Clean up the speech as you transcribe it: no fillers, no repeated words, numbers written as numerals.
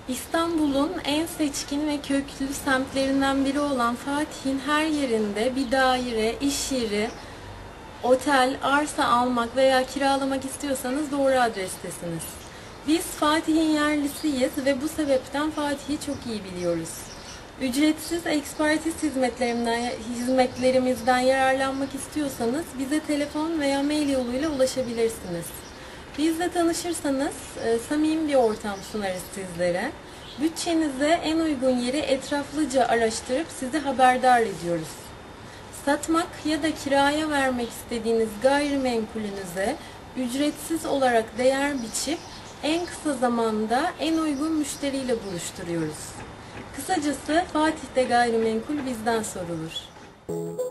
İstanbul'un en seçkin ve köklü semtlerinden biri olan Fatih'in her yerinde bir daire, iş yeri, otel, arsa almak veya kiralamak istiyorsanız doğru adrestesiniz. Biz Fatih'in yerlisiyiz ve bu sebepten Fatih'i çok iyi biliyoruz. Ücretsiz ekspertiz hizmetlerimizden yararlanmak istiyorsanız bize telefon veya mail yoluyla ulaşabilirsiniz. Bizle tanışırsanız samimi bir ortam sunarız sizlere. Bütçenize en uygun yeri etraflıca araştırıp sizi haberdar ediyoruz. Satmak ya da kiraya vermek istediğiniz gayrimenkulünüze ücretsiz olarak değer biçip en kısa zamanda en uygun müşteriyle buluşturuyoruz. Kısacası Fatih'te gayrimenkul bizden sorulur.